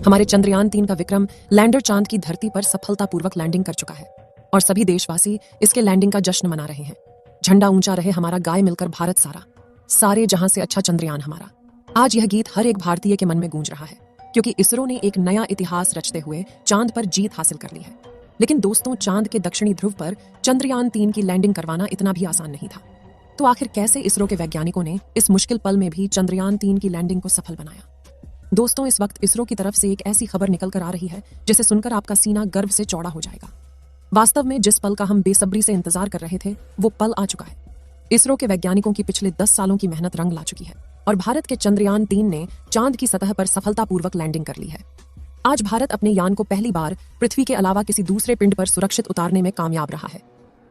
हमारे चंद्रयान-3 का विक्रम लैंडर चांद की धरती पर सफलतापूर्वक लैंडिंग कर चुका है और सभी देशवासी इसके लैंडिंग का जश्न मना रहे हैं। झंडा ऊंचा रहे हमारा, गाय मिलकर भारत सारा, सारे जहां से अच्छा चंद्रयान हमारा। आज यह गीत हर एक भारतीय के मन में गूंज रहा है क्योंकि इसरो ने एक नया इतिहास रचते हुए चांद पर जीत हासिल कर ली है। लेकिन दोस्तों, चांद के दक्षिणी ध्रुव पर चंद्रयान-3 की लैंडिंग करवाना इतना भी आसान नहीं था। तो आखिर कैसे इसरो के वैज्ञानिकों ने इस मुश्किल पल में भी चंद्रयान-3 की लैंडिंग को सफल बनाया? दोस्तों, इस वक्त इसरो की तरफ से एक ऐसी खबर निकल कर आ रही है जिसे सुनकर आपका सीना गर्व से चौड़ा हो जाएगा। वास्तव में जिस पल का हम बेसब्री से इंतजार कर रहे थे वो पल आ चुका है। इसरो के वैज्ञानिकों की पिछले 10 सालों की मेहनत रंग ला चुकी है और भारत के चंद्रयान-3 ने चांद की सतह पर सफलतापूर्वक लैंडिंग कर ली है। आज भारत अपने यान को पहली बार पृथ्वी के अलावा किसी दूसरे पिंड पर सुरक्षित उतारने में कामयाब रहा है।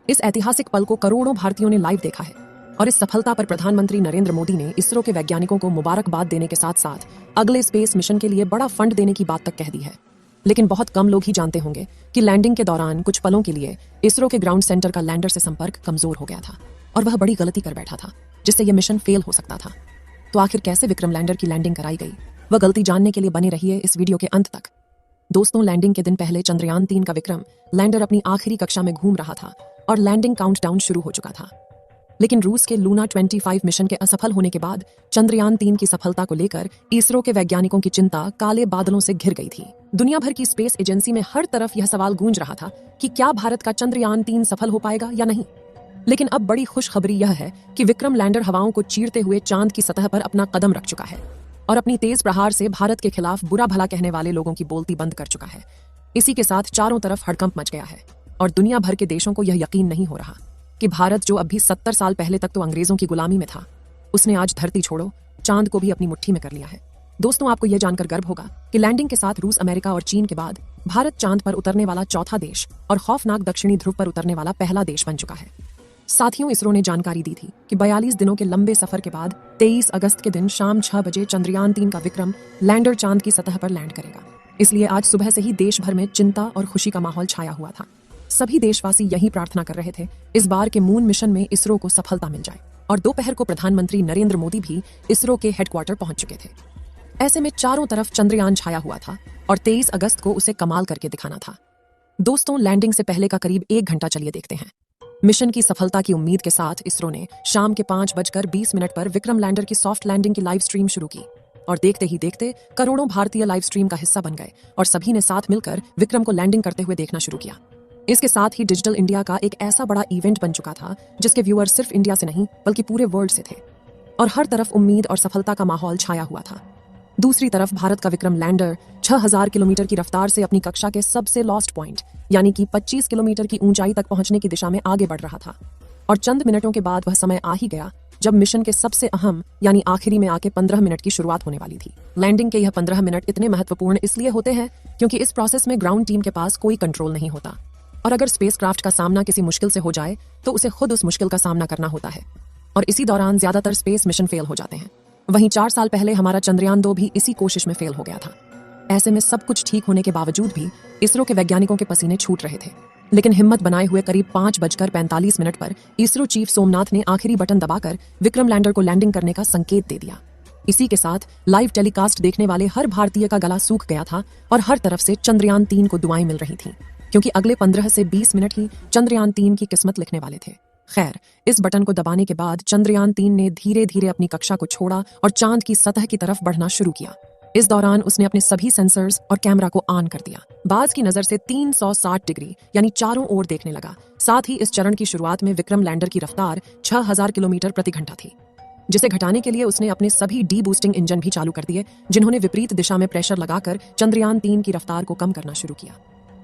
इस ऐतिहासिक पल को करोड़ों भारतीयों ने लाइव देखा है और इस सफलता पर प्रधानमंत्री नरेंद्र मोदी ने इसरो के वैज्ञानिकों को मुबारकबाद देने के साथ साथ अगले स्पेस मिशन के लिए बड़ा फंड देने की बात तक कह दी है। लेकिन बहुत कम लोग ही जानते होंगे कि लैंडिंग के दौरान कुछ पलों के लिए इसरो के ग्राउंड सेंटर का लैंडर से संपर्क कमजोर हो गया था और वह बड़ी गलती कर बैठा था जिससे यह मिशन फेल हो सकता था। तो आखिर कैसे विक्रम लैंडर की लैंडिंग कराई गई, वह गलती जानने के लिए बने रहिए इस वीडियो के अंत तक। दोस्तों, लैंडिंग के दिन पहले चंद्रयान-3 का विक्रम लैंडर अपनी आखिरी कक्षा में घूम रहा था और लैंडिंग काउंटडाउन शुरू हो चुका था। लेकिन रूस के लूना 25 मिशन के असफल होने के बाद चंद्रयान-3 की सफलता को लेकर इसरो के वैज्ञानिकों की चिंता काले बादलों से घिर गई थी। दुनिया भर की स्पेस एजेंसी में हर तरफ यह सवाल गूंज रहा था कि क्या भारत का चंद्रयान-3 सफल हो पाएगा या नहीं। लेकिन अब बड़ी खुशखबरी यह है कि विक्रम लैंडर हवाओं को चीरते हुए चांद की सतह पर अपना कदम रख चुका है और अपनी तेज प्रहार से भारत के खिलाफ बुरा भला कहने वाले लोगों की बोलती बंद कर चुका है। इसी के साथ चारों तरफ हड़कंप मच गया है और दुनिया भर के देशों को यह यकीन नहीं हो रहा कि भारत, जो अभी 70 साल पहले तक तो अंग्रेजों की गुलामी में था, उसने आज धरती छोड़ो चांद को भी अपनी मुट्ठी में कर लिया है। दोस्तों, आपको यह जानकर गर्व होगा कि लैंडिंग के साथ रूस, अमेरिका और चीन के बाद भारत चांद पर उतरने वाला चौथा देश और खौफनाक दक्षिणी ध्रुव पर उतरने वाला पहला देश बन चुका है। साथियों, इसरो ने जानकारी दी थी कि 42 दिनों के लंबे सफर के बाद 23 अगस्त के दिन शाम 6 बजे चंद्रयान-3 का विक्रम लैंडर चांद की सतह पर लैंड करेगा। इसलिए आज सुबह से ही देश भर में चिंता और खुशी का माहौल छाया हुआ था। सभी देशवासी यही प्रार्थना कर रहे थे इस बार के मून मिशन में इसरो को सफलता मिल जाए और दोपहर को प्रधानमंत्री नरेंद्र मोदी भी इसरो के हेडक्वार्टर पहुंच चुके थे। ऐसे में चारों तरफ चंद्रयान छाया हुआ था और 23 अगस्त को उसे कमाल करके दिखाना था। दोस्तों, लैंडिंग से पहले का करीब 1 घंटा चलिए देखते हैं। मिशन की सफलता की उम्मीद के साथ इसरो ने शाम के 5:20 पर विक्रम लैंडर की सॉफ्ट लैंडिंग की लाइव स्ट्रीम शुरू की और देखते ही देखते करोड़ों भारतीय लाइव स्ट्रीम का हिस्सा बन गए और सभी ने साथ मिलकर विक्रम को लैंडिंग करते हुए देखना शुरू किया। इसके साथ ही डिजिटल इंडिया का एक ऐसा बड़ा इवेंट बन चुका था जिसके व्यूअर सिर्फ इंडिया से नहीं बल्कि पूरे वर्ल्ड से थे और हर तरफ उम्मीद और सफलता का माहौल छाया हुआ था। दूसरी तरफ भारत का विक्रम लैंडर 6000 किलोमीटर की रफ्तार से अपनी कक्षा के सबसे लॉस्ट पॉइंट यानी कि 25 किलोमीटर की ऊंचाई तक पहुंचने की दिशा में आगे बढ़ रहा था और चंद मिनटों के बाद वह समय आ ही गया जब मिशन के सबसे अहम यानी आखिरी में आके 15 मिनट की शुरुआत होने वाली थी। लैंडिंग के यह 15 मिनट इतने महत्वपूर्ण इसलिए होते हैं क्योंकि इस प्रोसेस में ग्राउंड टीम के पास कोई कंट्रोल नहीं होता और अगर स्पेसक्राफ्ट का सामना किसी मुश्किल से हो जाए तो उसे खुद उस मुश्किल का सामना करना होता है और इसी दौरान ज्यादातर स्पेस मिशन फेल हो जाते हैं। वहीं 4 साल पहले हमारा चंद्रयान-2 भी इसी कोशिश में फेल हो गया था। ऐसे में सब कुछ ठीक होने के बावजूद भी इसरो के वैज्ञानिकों के पसीने छूट रहे थे, लेकिन हिम्मत बनाए हुए करीब 5:45 पर इसरो चीफ सोमनाथ ने आखिरी बटन दबाकर विक्रम लैंडर को लैंडिंग करने का संकेत दे दिया। इसी के साथ लाइव टेलीकास्ट देखने वाले हर भारतीय का गला सूख गया था और हर तरफ से चंद्रयान-3 को दुआएं मिल रही थीं क्योंकि अगले 15 से 20 मिनट ही चंद्रयान-3 की किस्मत लिखने वाले थे। खैर, इस बटन को दबाने के बाद चंद्रयान-3 ने धीरे धीरे अपनी कक्षा को छोड़ा और चांद की सतह की तरफ बढ़ना शुरू किया। इस दौरान उसने अपने सभी सेंसर्स और कैमरा को ऑन कर दिया। बाज की नजर से 360 डिग्री यानी चारों ओर देखने लगा। साथ ही इस चरण की शुरुआत में विक्रम लैंडर की रफ्तार 6000 किलोमीटर प्रति घंटा थी, जिसे घटाने के लिए उसने अपने सभी डी बूस्टिंग इंजन भी चालू कर दिए जिन्होंने विपरीत दिशा में प्रेशर लगाकर चंद्रयान-3 की रफ्तार को कम करना शुरू किया।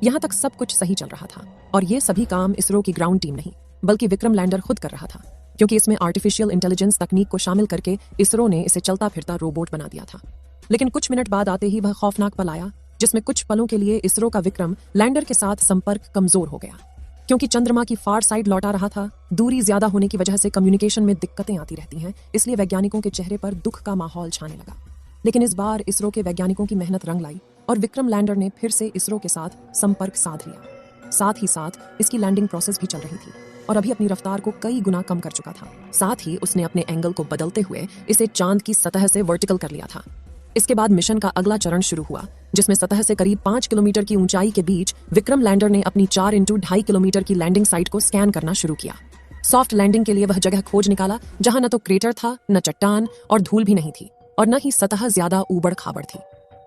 यहाँ तक सब कुछ सही चल रहा था और ये सभी काम इसरो की ग्राउंड टीम नहीं बल्कि विक्रम लैंडर खुद कर रहा था क्योंकि इसमें आर्टिफिशियल इंटेलिजेंस तकनीक को शामिल करके इसरो ने इसे चलता फिरता रोबोट बना दिया था। लेकिन कुछ मिनट बाद आते ही वह खौफनाक पल आया जिसमें कुछ पलों के लिए इसरो का विक्रम लैंडर के साथ संपर्क कमजोर हो गया क्योंकि चंद्रमा की फार साइड लौटा रहा था। दूरी ज्यादा होने की वजह से कम्युनिकेशन में दिक्कतें आती रहती हैं, इसलिए वैज्ञानिकों के चेहरे पर दुख का माहौल छाने लगा। लेकिन इस बार इसरो के वैज्ञानिकों की मेहनत रंग लाई और विक्रम लैंडर ने फिर से इसरो के साथ संपर्क साध लिया। साथ ही साथ इसकी लैंडिंग प्रोसेस भी चल रही थी और अभी अपनी रफ्तार को कई गुना कम कर चुका था। साथ ही उसने अपने एंगल को बदलते हुए इसे चांद की सतह से वर्टिकल कर लिया था। इसके बाद मिशन का अगला चरण शुरू हुआ, जिसमें सतह से करीब 5 किलोमीटर की ऊंचाई के बीच विक्रम लैंडर ने अपनी 4x2.5 किलोमीटर की लैंडिंग साइट को स्कैन करना शुरू किया। सॉफ्ट लैंडिंग के लिए वह जगह खोज निकाला जहां न तो क्रेटर था, न चट्टान और धूल भी नहीं थी, और न ही सतह ज्यादा ऊबड़ खाबड़ थी।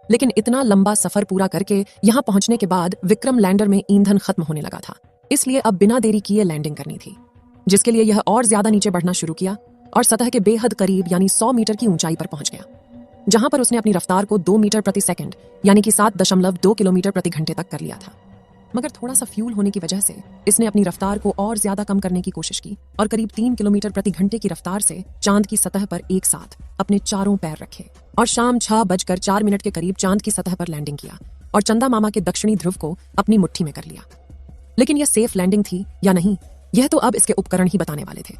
लेकिन इतना लंबा सफर पूरा करके यहां पहुंचने के बाद विक्रम लैंडर में ईंधन खत्म होने लगा था, इसलिए अब बिना देरी किए लैंडिंग करनी थी, जिसके लिए यह और ज्यादा नीचे बढ़ना शुरू किया और सतह के बेहद करीब यानी 100 मीटर की ऊंचाई पर पहुंच गया, जहां पर उसने अपनी रफ्तार को 2 मीटर प्रति सेकंड यानी कि 7.2 किलोमीटर प्रति घंटे तक कर लिया था। मगर थोड़ा सा फ्यूल होने की वजह से इसने अपनी रफ्तार को और ज्यादा कम करने की कोशिश की और करीब 3 किलोमीटर प्रति घंटे की रफ्तार से चांद की सतह पर एक साथ अपने चारों पैर रखे और शाम 6:04 के करीब चांद की सतह पर लैंडिंग किया और चंदा मामा के दक्षिणी ध्रुव को अपनी मुट्ठी में कर लिया। लेकिन यह सेफ लैंडिंग थी या नहीं, यह तो अब इसके उपकरण ही बताने वाले थे,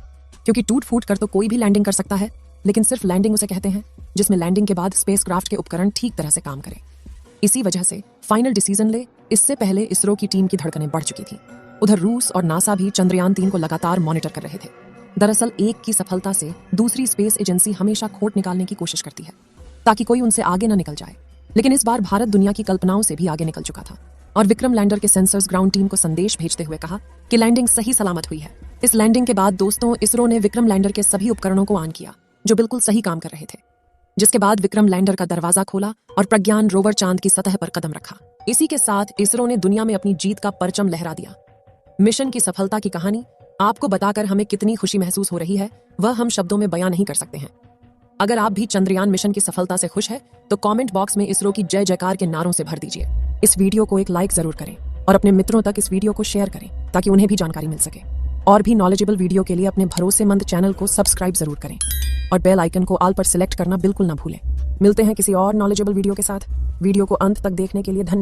क्योंकि टूट फूट कर तो कोई भी लैंडिंग कर सकता है, लेकिन सिर्फ लैंडिंग उसे कहते हैं जिसमें लैंडिंग के बाद स्पेसक्राफ्ट के उपकरण ठीक तरह से काम करें। इसी वजह से फाइनल डिसीजन ले इससे पहले इसरो की टीम की धड़कनें बढ़ चुकी थी। उधर रूस और नासा भी चंद्रयान 3 को लगातार मॉनिटर कर रहे थे। दरअसल एक की सफलता से दूसरी स्पेस एजेंसी हमेशा खोट निकालने की कोशिश करती है ताकि कोई उनसे आगे न निकल जाए, लेकिन इस बार भारत दुनिया की कल्पनाओं से भी आगे निकल चुका था और विक्रम लैंडर के सेंसर्स ग्राउंड टीम को संदेश भेजते हुए कहा कि लैंडिंग सही सलामत हुई है। इस लैंडिंग के बाद दोस्तों इसरो ने विक्रम लैंडर के सभी उपकरणों को ऑन किया जो बिल्कुल सही काम कर रहे थे, जिसके बाद विक्रम लैंडर का दरवाजा खोला और प्रज्ञान रोवर चांद की सतह पर कदम रखा। इसी के साथ इसरो ने दुनिया में अपनी जीत का परचम लहरा दिया। मिशन की सफलता की कहानी आपको बताकर हमें कितनी खुशी महसूस हो रही है वह हम शब्दों में बयां नहीं कर सकते हैं। अगर आप भी चंद्रयान मिशन की सफलता से खुश है तो कमेंट बॉक्स में इसरो की जय जयकार के नारों से भर दीजिए। इस वीडियो को एक लाइक जरूर करें और अपने मित्रों तक इस वीडियो को शेयर करें ताकि उन्हें भी जानकारी मिल सके। और भी नॉलेजेबल वीडियो के लिए अपने भरोसेमंद चैनल को सब्सक्राइब जरूर करें और बेल आइकन को ऑल पर सिलेक्ट करना बिल्कुल ना भूलें। मिलते हैं किसी और नॉलेजेबल वीडियो के साथ। वीडियो को अंत तक देखने के लिए धन्यवाद।